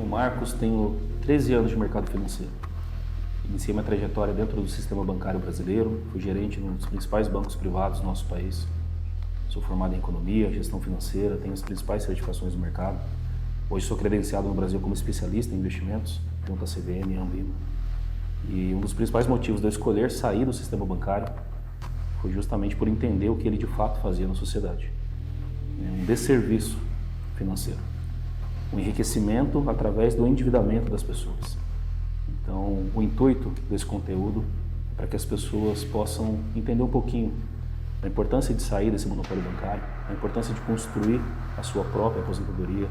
o Marcos, tenho 13 anos de mercado financeiro. Iniciei minha trajetória dentro do sistema bancário brasileiro, fui gerente num dos principais bancos privados do nosso país. Sou formado em economia, gestão financeira, tenho as principais certificações do mercado. Hoje sou credenciado no Brasil como especialista em investimentos, junto à CVM e Anbima. E um dos principais motivos de eu escolher sair do sistema bancário foi justamente por entender o que ele de fato fazia na sociedade. Um desserviço financeiro, um enriquecimento através do endividamento das pessoas. Então, o intuito desse conteúdo é para que as pessoas possam entender um pouquinho a importância de sair desse monopólio bancário, a importância de construir a sua própria aposentadoria,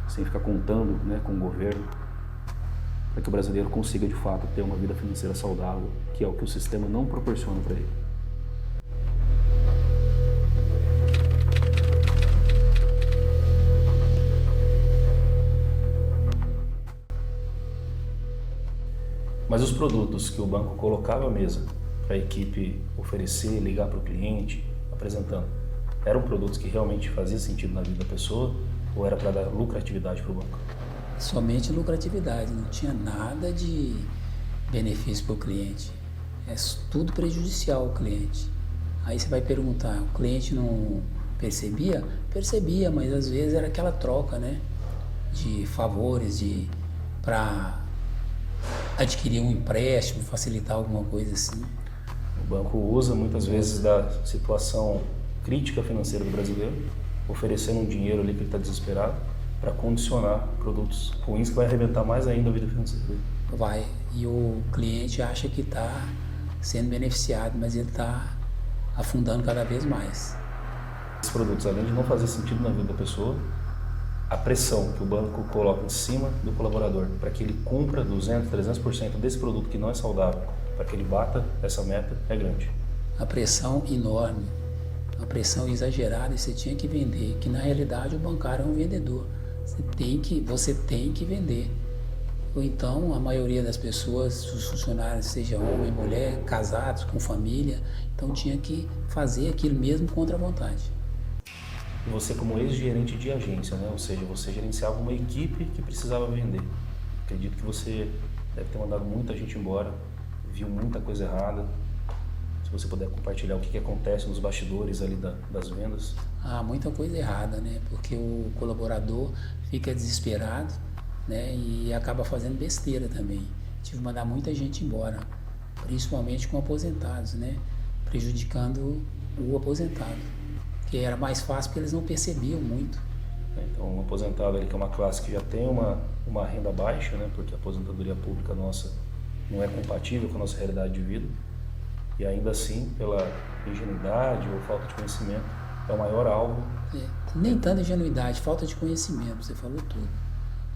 sem ficar contando, com o governo, para que o brasileiro consiga de fato ter uma vida financeira saudável, que é o que o sistema não proporciona para ele. Mas os produtos que o banco colocava à mesa para a equipe oferecer, ligar para o cliente, apresentando, eram produtos que realmente faziam sentido na vida da pessoa ou era para dar lucratividade para o banco? Somente lucratividade, não tinha nada de benefício para o cliente. É tudo prejudicial ao cliente. Aí você vai perguntar, o cliente não percebia? Percebia, mas às vezes era aquela troca, de favores, para adquirir um empréstimo, facilitar alguma coisa assim. O banco usa muitas vezes da situação crítica financeira do brasileiro, oferecendo um dinheiro ali que ele está desesperado, para condicionar produtos ruins que vai arrebentar mais ainda a vida financeira. Vai, e o cliente acha que está sendo beneficiado, mas ele está afundando cada vez mais. Esses produtos, além de não fazer sentido na vida da pessoa, a pressão que o banco coloca em cima do colaborador para que ele cumpra 200%, 300% desse produto que não é saudável, para que ele bata essa meta, é grande. A pressão enorme, a pressão exagerada, e você tinha que vender, que na realidade o bancário é um vendedor. Você tem que vender. Ou então a maioria das pessoas, os funcionários, seja homem, mulher, casados, com família, então tinha que fazer aquilo mesmo contra a vontade. E você como ex-gerente de agência, ou seja, você gerenciava uma equipe que precisava vender. Acredito que você deve ter mandado muita gente embora, viu muita coisa errada. Se você puder compartilhar o que acontece nos bastidores ali das vendas. Muita coisa errada, porque o colaborador fica desesperado, e acaba fazendo besteira também. Tive que mandar muita gente embora, principalmente com aposentados, prejudicando o aposentado, que era mais fácil porque eles não percebiam muito. Então, um aposentado ali, que é uma classe que já tem uma renda baixa, porque a aposentadoria pública nossa não é compatível com a nossa realidade de vida, e ainda assim, pela ingenuidade ou falta de conhecimento, é o maior alvo. Nem tanta ingenuidade, falta de conhecimento, você falou tudo.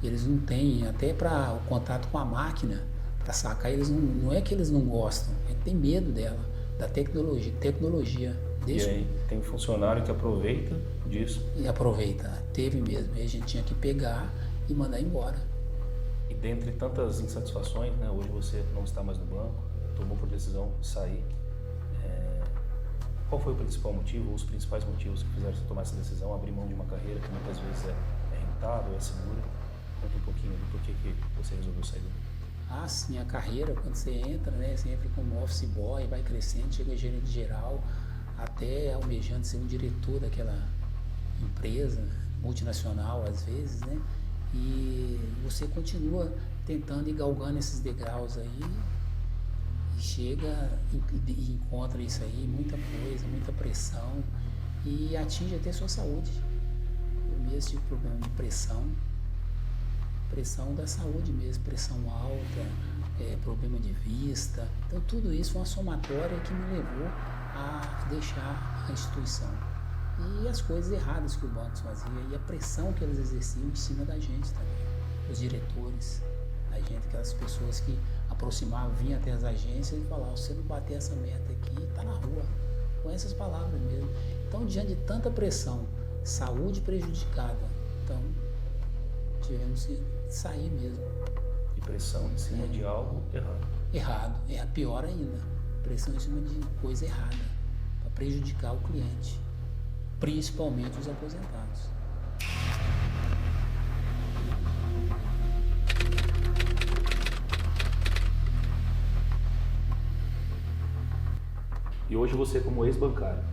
Eles não têm, até para o contato com a máquina, para sacar, eles não é que eles não gostam, é que tem medo dela, da tecnologia. E aí tem funcionário que aproveita disso. E aproveita, teve mesmo, e a gente tinha que pegar e mandar embora. E dentre tantas insatisfações, hoje você não está mais no banco, tomou por decisão sair. Qual foi o principal motivo, ou os principais motivos que fizeram você tomar essa decisão, abrir mão de uma carreira que muitas vezes é rentável, é segura? Conta um pouquinho do porquê que você resolveu sair do banco. Sim, a carreira, quando você entra, você entra como office boy, vai crescendo, chega a gerente geral, até almejando ser um diretor daquela empresa multinacional às vezes, e você continua tentando ir galgando esses degraus aí, e chega e encontra isso aí, muita coisa, muita pressão, e atinge até sua saúde. Eu mesmo tive problema de pressão da saúde mesmo, pressão alta, problema de vista, então tudo isso foi uma somatória que me levou a deixar a instituição. E as coisas erradas que o banco fazia e a pressão que eles exerciam em cima da gente também. Os diretores, a gente, aquelas pessoas que aproximavam, vinham até as agências e falavam, se você não bater essa meta aqui, tá na rua. Com essas palavras mesmo. Então, diante de tanta pressão, saúde prejudicada, então tivemos que sair mesmo. E pressão em cima de algo errado. Errado, é pior ainda. Pressão em cima de coisa errada, para prejudicar o cliente, principalmente os aposentados. E hoje você, como ex-bancário,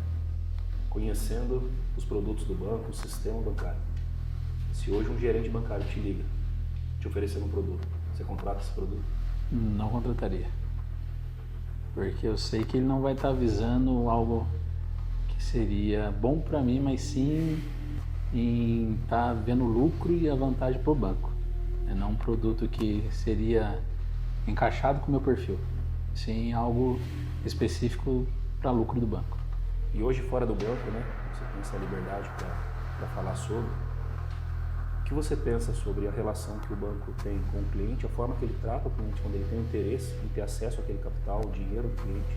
conhecendo os produtos do banco, o sistema bancário, se hoje um gerente bancário te liga, te oferecendo um produto, você contrata esse produto? Não contrataria. Porque eu sei que ele não vai estar visando algo que seria bom para mim, mas sim em estar vendo o lucro e a vantagem para o banco. É não um produto que seria encaixado com o meu perfil, sim algo específico para lucro do banco. E hoje fora do banco, né, você tem essa liberdade para falar sobre, o que você pensa sobre a relação que o banco tem com o cliente, a forma que ele trata o cliente quando ele tem interesse em ter acesso àquele capital, o dinheiro do cliente,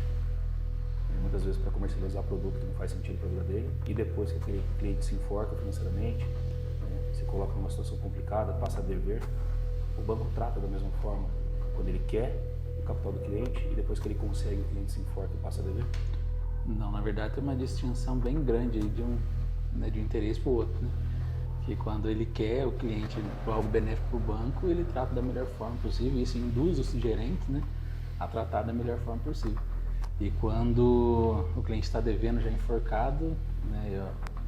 muitas vezes para comercializar produto que não faz sentido para a vida dele, e depois que aquele cliente se enforca financeiramente, se coloca numa situação complicada, passa a dever, o banco trata da mesma forma quando ele quer o capital do cliente e depois que ele consegue, o cliente se enforca e passa a dever? Não, na verdade tem uma distinção bem grande de um interesse para o outro, né? Que quando ele quer o cliente algo benéfico para o banco, ele trata da melhor forma possível, e isso induz os gerentes, né, a tratar da melhor forma possível. E quando o cliente está devendo já enforcado, né,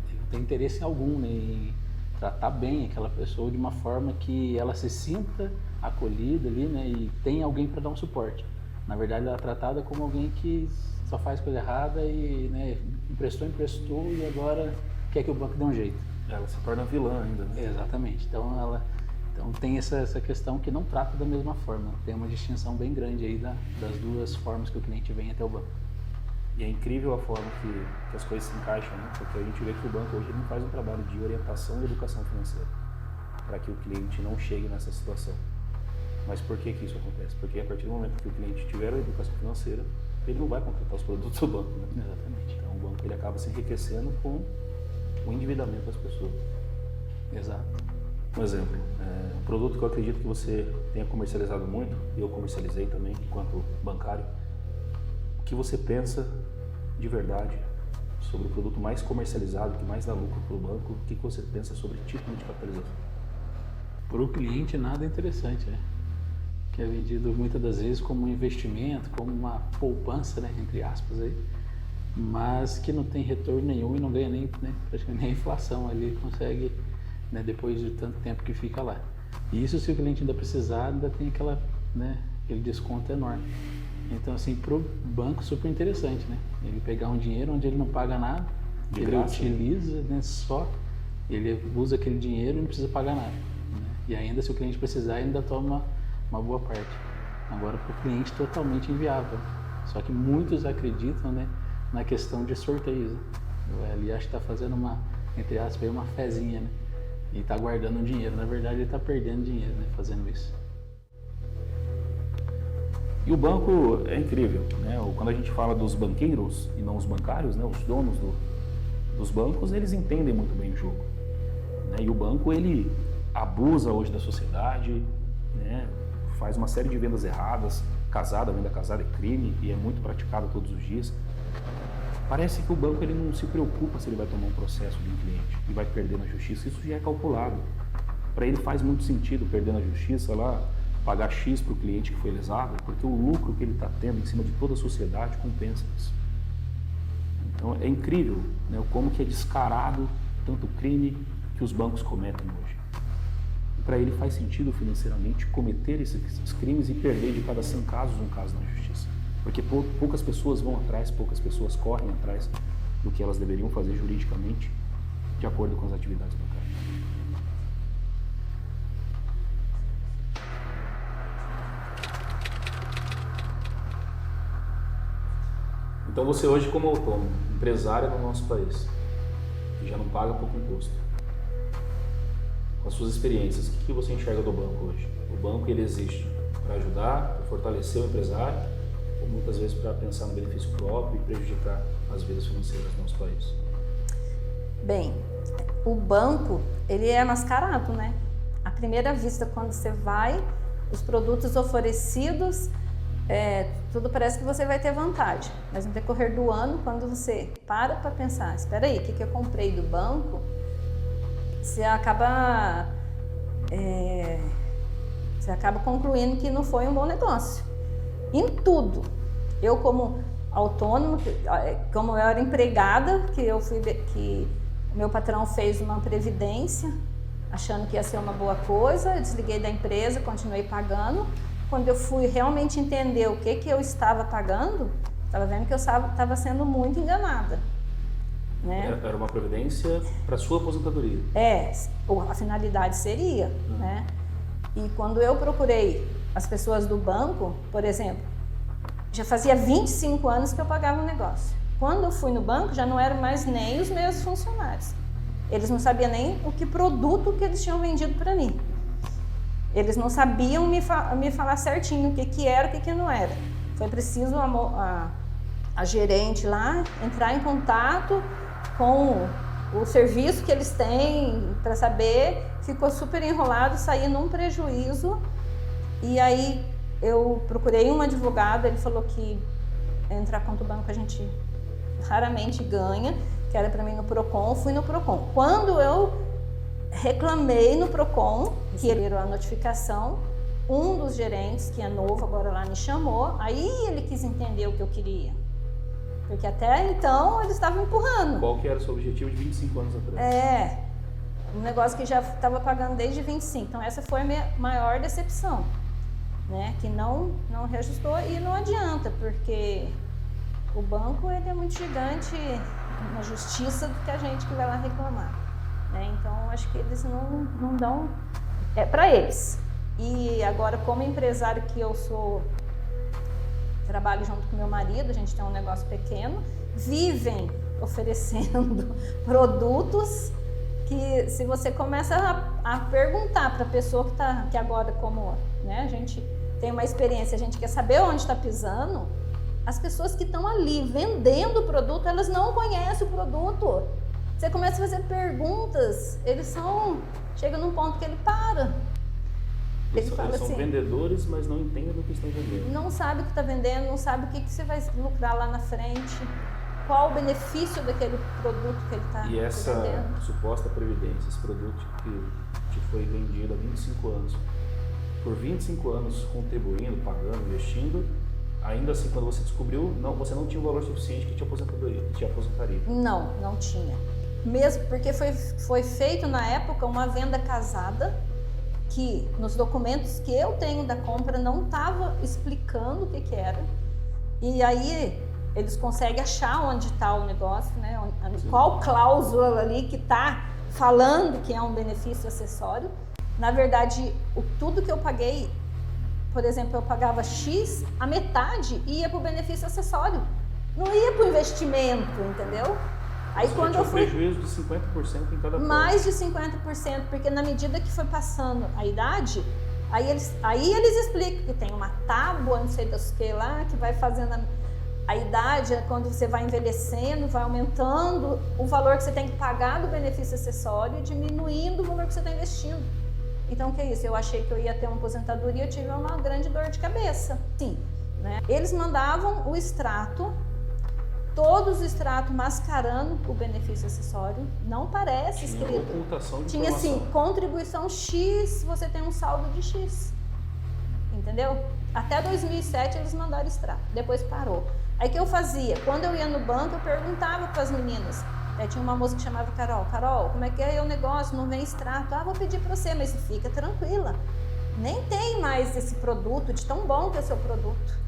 ele não tem interesse algum, né, em tratar bem aquela pessoa de uma forma que ela se sinta acolhida ali, né, e tem alguém para dar um suporte. Na verdade, ela é tratada como alguém que só faz coisa errada e, né, emprestou e agora quer que o banco dê um jeito. Ela se torna vilã ainda, né? Exatamente. Então tem essa questão que não trata da mesma forma. Tem uma distinção bem grande aí das duas formas que o cliente vem até o banco. E é incrível a forma que as coisas se encaixam, né? Porque a gente vê que o banco hoje não faz um trabalho de orientação e educação financeira para que o cliente não chegue nessa situação. Mas por que isso acontece? Porque a partir do momento que o cliente tiver a educação financeira, ele não vai contratar os produtos do banco, né? Exatamente. Então o banco ele acaba se enriquecendo com o endividamento das pessoas. Exato. Um exemplo, um produto que eu acredito que você tenha comercializado muito, e eu comercializei também enquanto bancário. O que você pensa de verdade sobre o produto mais comercializado, que mais dá lucro para o banco? O que você pensa sobre título de capitalização? Para o cliente nada é interessante, né? Que é vendido muitas das vezes como um investimento, como uma poupança, né, entre aspas aí, mas que não tem retorno nenhum e não ganha nem, né, praticamente nem a inflação, ele consegue, né, depois de tanto tempo que fica lá. E isso, se o cliente ainda precisar, ainda tem aquele desconto enorme. Então, assim, para o banco super interessante, né? Ele pegar um dinheiro onde ele não paga nada, De ele graça, utiliza, né, só, ele usa aquele dinheiro e não precisa pagar nada, né? E ainda, se o cliente precisar, ainda toma uma boa parte. Agora, para o cliente, totalmente inviável. Só que muitos acreditam, né, na questão de sorteios, né? Ele acha que está fazendo entre aspas, uma fezinha, né? E está guardando dinheiro. Na verdade, ele está perdendo dinheiro, né, fazendo isso. E o banco é incrível, né? Quando a gente fala dos banqueiros e não os bancários, né? Os donos dos bancos, eles entendem muito bem o jogo, né? E o banco, ele abusa hoje da sociedade, né? Faz uma série de vendas erradas, venda casada é crime e é muito praticado todos os dias. Parece que o banco ele não se preocupa se ele vai tomar um processo de um cliente e vai perder na justiça, isso já é calculado. Para ele faz muito sentido perder na justiça lá, pagar X para o cliente que foi lesado, porque o lucro que ele está tendo em cima de toda a sociedade compensa isso. Então é incrível, né, como que é descarado tanto crime que os bancos cometem hoje. Para ele faz sentido financeiramente cometer esses crimes e perder de cada 100 casos um caso na justiça. Porque poucas pessoas vão atrás, poucas pessoas correm atrás do que elas deveriam fazer juridicamente de acordo com as atividades bancárias. Então você hoje, como autônomo, empresário no nosso país, que já não paga pouco imposto, com as suas experiências, o que você enxerga do banco hoje? O banco ele existe para ajudar, para fortalecer o empresário, ou muitas vezes para pensar no benefício próprio e prejudicar as vidas financeiras do nosso país? Bem, o banco, ele é mascarado, né? À primeira vista, quando você vai, os produtos oferecidos, tudo parece que você vai ter vantagem. Mas no decorrer do ano, quando você para pensar, espera aí, o que eu comprei do banco, você acaba concluindo que não foi um bom negócio. Em tudo. Eu, como autônomo, como eu era empregada, que o meu patrão fez uma previdência, achando que ia ser uma boa coisa, eu desliguei da empresa, continuei pagando. Quando eu fui realmente entender o que eu estava pagando, estava vendo que eu estava sendo muito enganada. Né? Era uma previdência para sua aposentadoria. A finalidade seria, né? E quando eu procurei as pessoas do banco, por exemplo, já fazia 25 anos que eu pagava um negócio. Quando eu fui no banco, já não eram mais nem os meus funcionários. Eles não sabiam nem o que produto que eles tinham vendido para mim. Eles não sabiam me falar certinho o que era, o que não era. Foi preciso a gerente lá entrar em contato com o serviço que eles têm para saber. Ficou super enrolado, saí num prejuízo. E aí eu procurei um advogado, ele falou que entrar contra o banco a gente raramente ganha, que era para mim no Procon, fui no Procon. Quando eu reclamei no Procon, que era a notificação, um dos gerentes, que é novo agora lá, me chamou, aí ele quis entender o que eu queria. Porque até então eles estavam empurrando. Qual que era o seu objetivo de 25 anos atrás? Um negócio que já estava pagando desde 25. Então essa foi a minha maior decepção, né? Que não reajustou e não adianta, porque o banco ele é muito gigante na justiça do que a gente que vai lá reclamar, né? Então acho que eles não dão para eles. E agora, como empresário que eu sou, trabalho junto com meu marido, a gente tem um negócio pequeno, vivem oferecendo produtos que, se você começa a perguntar para a pessoa que agora, como, né, a gente tem uma experiência, a gente quer saber onde está pisando, as pessoas que estão ali vendendo o produto, elas não conhecem o produto. Você começa a fazer perguntas, chega num ponto que ele para. Ele fala eles são assim, vendedores, mas não entendem do que estão vendendo. Não sabe o que está vendendo, não sabe o que você vai lucrar lá na frente, qual o benefício daquele produto que ele está vendendo. E essa suposta previdência, esse produto que te foi vendido há 25 anos, por 25 anos contribuindo, pagando, investindo, ainda assim, quando você descobriu, você não tinha o valor suficiente que te aposentaria. Não tinha. Mesmo porque foi feito na época uma venda casada, que nos documentos que eu tenho da compra não estava explicando o que era. E aí eles conseguem achar onde está o negócio, né? Qual cláusula ali que está falando que é um benefício acessório. Na verdade, tudo que eu paguei, por exemplo, eu pagava X, a metade ia para o benefício acessório. Não ia para o investimento, entendeu? Aí quando eu fui... prejuízo de 50% em cada mais de 50%, porque na medida que foi passando a idade, aí eles explicam que tem uma tábua, não sei das que lá, que vai fazendo a idade, quando você vai envelhecendo, vai aumentando o valor que você tem que pagar do benefício acessório e diminuindo o valor que você está investindo. Então, o que é isso? Eu achei que eu ia ter uma aposentadoria, eu tive uma grande dor de cabeça. Sim, né? Eles mandavam o extrato, todos os extratos mascarando o benefício acessório, não parece escrito. Tinha assim, contribuição X, você tem um saldo de X. Entendeu? Até 2007 eles mandaram extrato, depois parou. Aí o que eu fazia? Quando eu ia no banco, eu perguntava para as meninas. Tinha uma moça que chamava Carol, como é que é o negócio? Não vem extrato? Vou pedir para você, mas fica tranquila. Nem tem mais esse produto, de tão bom que é o seu produto.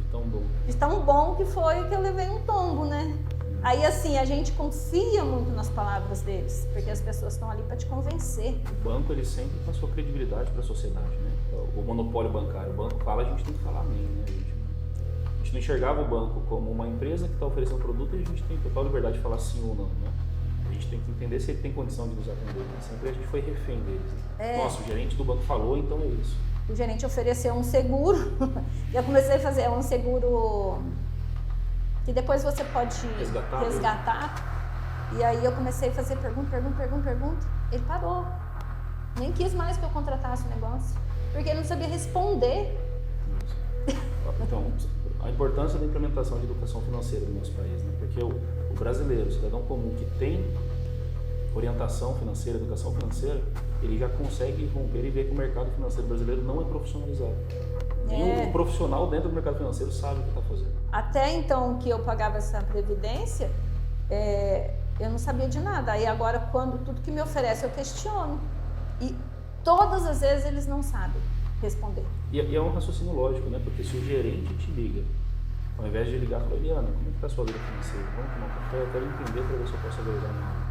De tão bom que foi que eu levei um tombo, né? Aí assim, a gente confia muito nas palavras deles, porque as pessoas estão ali para te convencer. O banco, ele sempre passou credibilidade para a sociedade, né? O monopólio bancário, o banco fala, a gente tem que falar amém, né? A gente não enxergava o banco como uma empresa que está oferecendo produto e a gente tem total liberdade de falar sim ou não, né? A gente tem que entender se ele tem condição de nos atender. Sempre a gente foi refém deles. Né? Nossa, o gerente do banco falou, então é isso. O gerente ofereceu um seguro, e eu comecei a fazer um seguro que depois você pode resgatar. E aí eu comecei a fazer pergunta. Ele parou. Nem quis mais que eu contratasse o negócio, porque ele não sabia responder. Então, a importância da implementação de educação financeira no nosso país, né? Porque o brasileiro, o cidadão comum que tem orientação financeira, educação financeira, ele já consegue romper e ver que o mercado financeiro brasileiro não é profissionalizado. Nem o profissional dentro do mercado financeiro sabe o que está fazendo. Até então que eu pagava essa previdência, eu não sabia de nada. Aí agora, quando tudo que me oferece, eu questiono. E todas as vezes eles não sabem responder. E é um raciocínio lógico, né? Porque se o gerente te liga, ao invés de ligar, fala, Eliana, como é que está a sua vida financeira? Vamos tomar um café, eu quero entender para ver se eu posso agregar na área.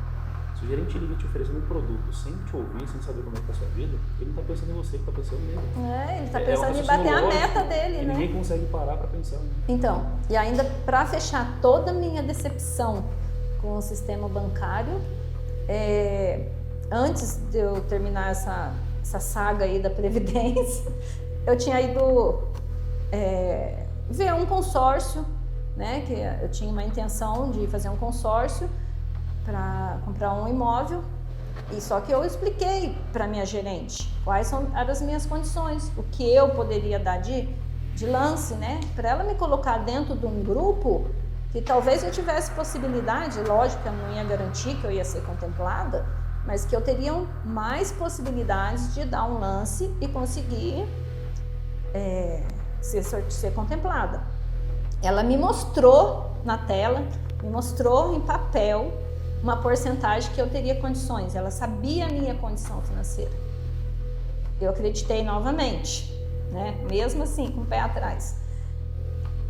Se o gerente liga te oferecendo um produto sem te ouvir, sem saber como é que está a sua vida, ele não está pensando em você, ele está pensando nele. Ele está um pensando em raciocínio bater a lógico, meta dele, e né? ninguém consegue parar para pensar. Né? Então, e ainda para fechar toda a minha decepção com o sistema bancário, antes de eu terminar essa saga aí da Previdência, eu tinha ido ver um consórcio, né? Que eu tinha uma intenção de fazer um consórcio para comprar um imóvel, e só que eu expliquei para minha gerente quais eram as minhas condições, o que eu poderia dar de lance, né? Para ela me colocar dentro de um grupo que talvez eu tivesse possibilidade, lógico que eu não ia garantir que eu ia ser contemplada, mas que eu teria mais possibilidades de dar um lance e conseguir ser contemplada. Ela me mostrou na tela, me mostrou em papel uma porcentagem que eu teria condições. Ela sabia a minha condição financeira. Eu acreditei novamente, né? Mesmo assim, com o pé atrás.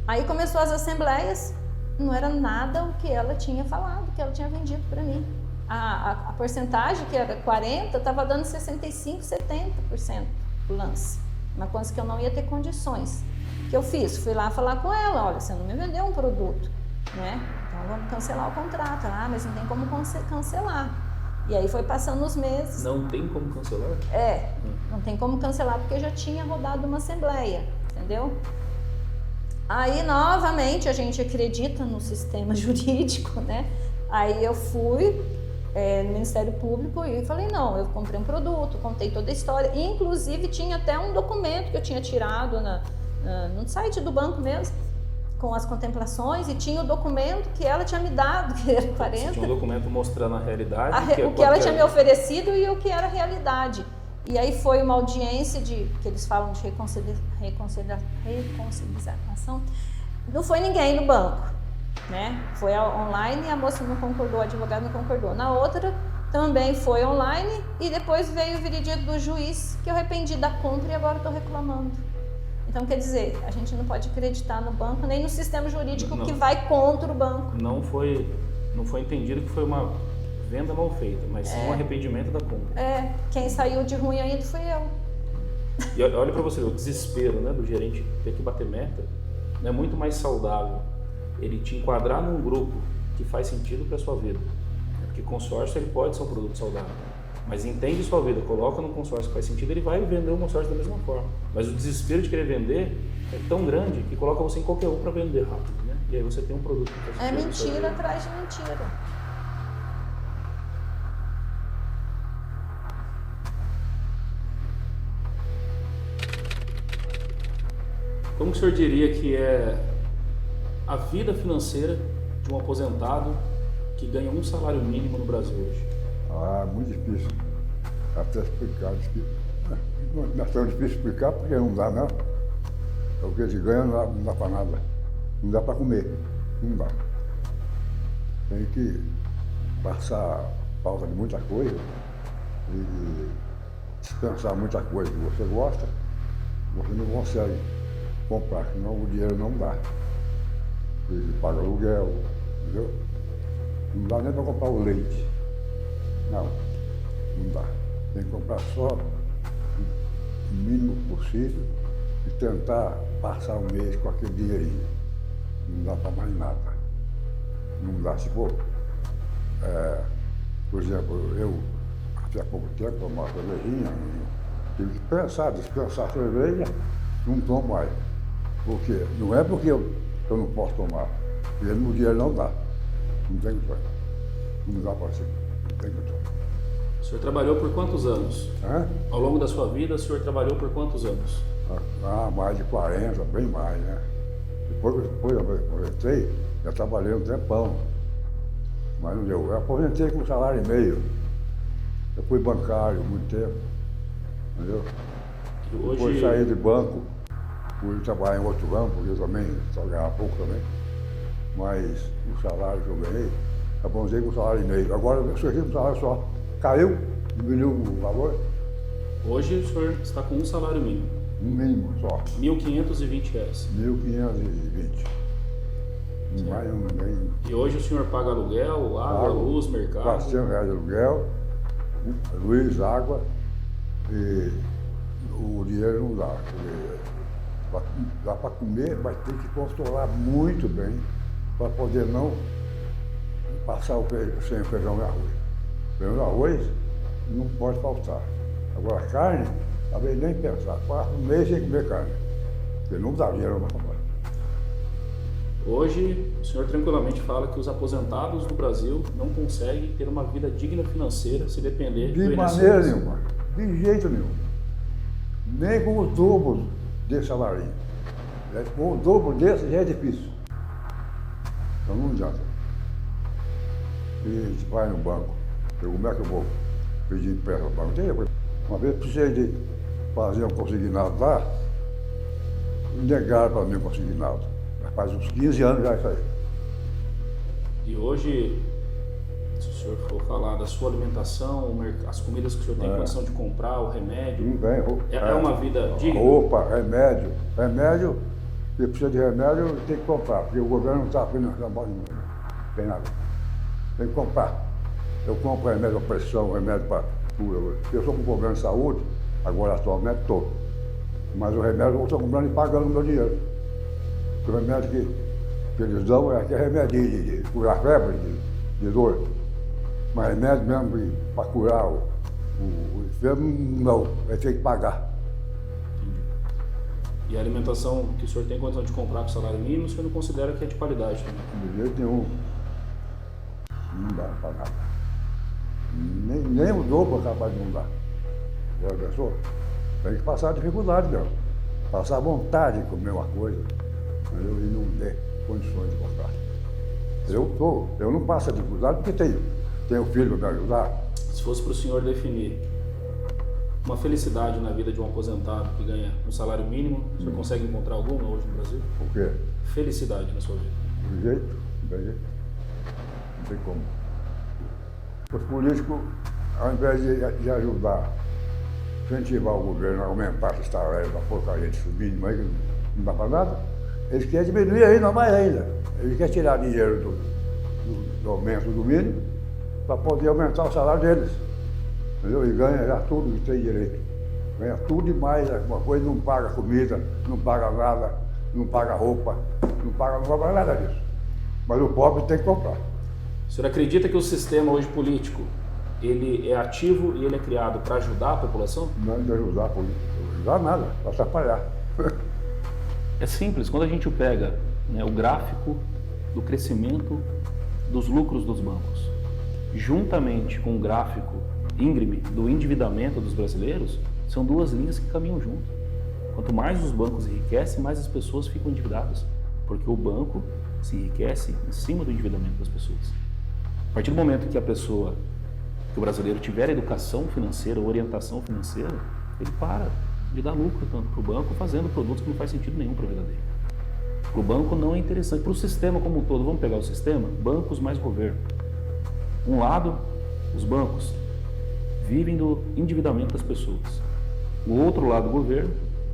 Aí começou as assembleias, não era nada o que ela tinha falado, que ela tinha vendido para mim. A porcentagem, que era 40%, estava dando 65%, 70% do lance. Uma coisa que eu não ia ter condições. O que eu fiz? Fui lá falar com ela, olha, você não me vendeu um produto, né? Então vamos cancelar o contrato. Mas não tem como cancelar. E aí foi passando os meses. Não tem como cancelar? Não tem como cancelar porque já tinha rodado uma assembleia, entendeu? Aí novamente a gente acredita no sistema jurídico, né? Aí eu fui no Ministério Público e falei, não, eu comprei um produto, contei toda a história, inclusive tinha até um documento que eu tinha tirado no site do banco mesmo, com as contemplações, e tinha o documento que ela tinha me dado, que era 40. Você tinha um documento mostrando a realidade. O que ela tinha me oferecido e o que era a realidade. E aí foi uma audiência que eles falam de reconciliação. Não foi ninguém no banco, né? Foi online e a moça não concordou, o advogado não concordou. Na outra também foi online e depois veio o veredito do juiz que eu arrependi da compra e agora estou reclamando. Então, quer dizer, a gente não pode acreditar no banco nem no sistema jurídico que vai contra o banco. Não foi entendido que foi uma venda mal feita, mas sim um arrependimento da compra. Quem saiu de ruim ainda fui eu. E olha para você, o desespero, né, do gerente ter que bater meta é muito mais saudável ele te enquadrar num grupo que faz sentido para a sua vida. Porque consórcio ele pode ser um produto saudável, mas entende sua vida, coloca num consórcio que faz sentido, ele vai vender o consórcio da mesma forma. Mas o desespero de querer vender é tão grande que coloca você em qualquer um para vender rápido, né? E aí você tem um produto que faz sentido. É mentira atrás de mentira. Como que o senhor diria que é a vida financeira de um aposentado que ganha um salário mínimo no Brasil hoje? Muito difícil. Até explicar. Não é tão difícil explicar porque não dá, não. O que eles ganham não dá para nada. Não dá para comer. Não dá. Tem que passar falta de muita coisa e dispensar muita coisa que você gosta, você não consegue comprar, senão o dinheiro não dá. Ele paga aluguel, entendeu? Não dá nem para comprar o leite. Não dá. Tem que comprar só o mínimo possível e tentar passar o mês com aquele dinheirinho. Não dá para mais nada. Não dá, se for. Por exemplo, eu, até há pouco tempo, tomava cervejinha, tive que dispensar a cerveja, não tomo mais. Porque não é porque eu não posso tomar, porque o dinheiro não dá. Não tem condições. Não dá para ser. Não tem condições. O senhor trabalhou por quantos anos? Ao longo da sua vida, o senhor trabalhou por quantos anos? Mais de 40, bem mais, né? Depois eu aposentei, já trabalhei um tempão. Mas não deu. Eu aposentei com 1,5 salário. Eu fui bancário muito tempo, entendeu? Hoje... Depois saí de banco, Pude trabalhar em outro ramo, porque eu também só ganhava pouco também. Mas o salário que eu ganhei, abonei com o salário e meio. Agora eu sou aqui com o salário só. Caiu, diminuiu o valor, Hoje o senhor está com um salário mínimo, um mínimo só. R$ 1.520. 1.520. Mais um bem. E hoje o senhor paga aluguel, água, luz, mercado. R$400 de aluguel, luz, água, e o dinheiro não dá. Dá para comer, mas tem que controlar muito bem para poder não passar sem feijão e arroz. Feijão e arroz não pode faltar. Agora carne, talvez nem pensar. Passa um mês sem comer carne. Porque não dá dinheiro para comprar. Hoje, o senhor tranquilamente fala que os aposentados do Brasil não conseguem ter uma vida digna financeira se depender do De INSS. maneira nenhuma, de jeito nenhum. Nem com o dobro desse salário. Com o dobro desse já é difícil. Então não adianta. E a gente vai no banco, como é que eu vou pedir empréstimo no banco? Uma vez precisei de fazer um consignado lá, e negaram para mim o consignado. Mas faz uns 15 anos já isso aí. E hoje, se o senhor for falar da sua alimentação, as comidas que o senhor tem condição de comprar, o remédio, Não tem roupa. é uma vida digna? Roupa, remédio. Remédio, se precisa de remédio, tem que comprar, porque o governo não está financiando mais nenhum. Não tem nada. Tem que comprar. Eu compro remédio para pressão, remédio para tudo. Eu sou com problema de saúde, agora atualmente estou. Mas o remédio eu estou comprando e pagando o meu dinheiro. O remédio que eles dão é remédio de curar febre, de dor. Mas remédio mesmo para curar o enfermo, não. Vai ter que pagar. E a alimentação que o senhor tem condição de comprar com salário mínimo, o senhor não considera que é de qualidade também? De jeito nenhum. Não dá para nada. Nem o dobro é capaz de não dar. Já pensou? Tem que passar dificuldade mesmo. Passar vontade de comer uma coisa, mas eu não ter condições de comprar. Eu não passo a dificuldade porque tenho filho para me ajudar. Se fosse para o senhor definir uma felicidade na vida de um aposentado que ganha um salário mínimo, o senhor consegue encontrar alguma hoje no Brasil? O quê? Felicidade na sua vida. De jeito? Não tem jeito. Não tem como. Os políticos, ao invés de ajudar, incentivar o governo a aumentar esse salário da porcaria de mínimo aí, que não dá para nada, eles querem diminuir ainda mais ainda. Eles querem tirar dinheiro do aumento do mínimo para poder aumentar o salário deles. Entendeu? E ganha já tudo que tem direito. Ganha tudo e mais alguma coisa, não paga comida, não paga nada, não paga roupa, não paga nada disso. Mas o pobre tem que comprar. O senhor acredita que o sistema hoje político, ele é ativo e ele é criado para ajudar a população? Não é de ajudar a política, não ajudar nada, para atrapalhar. É simples, quando a gente pega, né, o gráfico do crescimento dos lucros dos bancos, juntamente com o gráfico íngreme do endividamento dos brasileiros, são duas linhas que caminham junto. Quanto mais os bancos enriquecem, mais as pessoas ficam endividadas, porque o banco se enriquece em cima do endividamento das pessoas. A partir do momento que o brasileiro tiver educação financeira, orientação financeira, ele para de dar lucro tanto para o banco, fazendo produtos que não faz sentido nenhum para a vida dele. Para o banco não é interessante. Para o sistema como um todo, vamos pegar o sistema, bancos mais governo. Um lado, os bancos vivem do endividamento das pessoas. O outro lado, o governo,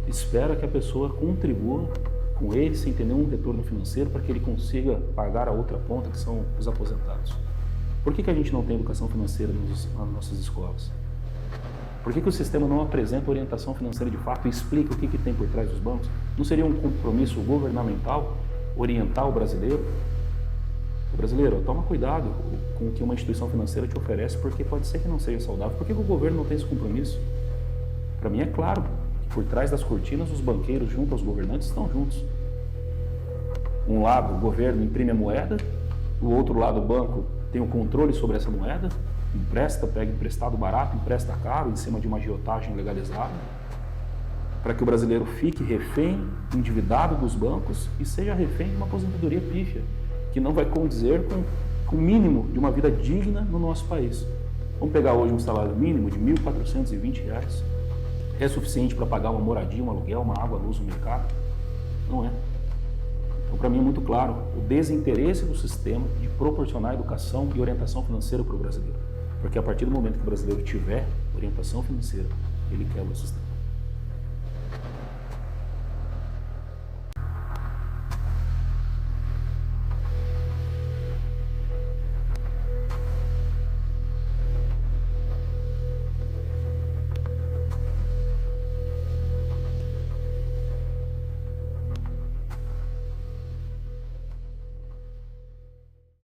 espera que a pessoa contribua com ele sem ter nenhum retorno financeiro para que ele consiga pagar a outra ponta, que são os aposentados. Por que a gente não tem educação financeira nas nossas escolas? Por que o sistema não apresenta orientação financeira de fato e explica o que tem por trás dos bancos? Não seria um compromisso governamental orientar o brasileiro? O brasileiro, toma cuidado com o que uma instituição financeira te oferece, porque pode ser que não seja saudável. Por que o governo não tem esse compromisso? Para mim é claro que por trás das cortinas os banqueiros junto aos governantes estão juntos. Um lado o governo imprime a moeda, do outro lado o banco tem o controle sobre essa moeda, empresta, pega emprestado barato, empresta caro, em cima de uma agiotagem legalizada, para que o brasileiro fique refém, endividado dos bancos e seja refém de uma aposentadoria pífia, que não vai condizer com o mínimo de uma vida digna no nosso país. Vamos pegar hoje um salário mínimo de R$ 1.420, é suficiente para pagar uma moradia, um aluguel, uma água, luz, um mercado? Não é. Então, para mim é muito claro o desinteresse do sistema de proporcionar educação e orientação financeira para o brasileiro. Porque a partir do momento que o brasileiro tiver orientação financeira, ele quebra o sistema.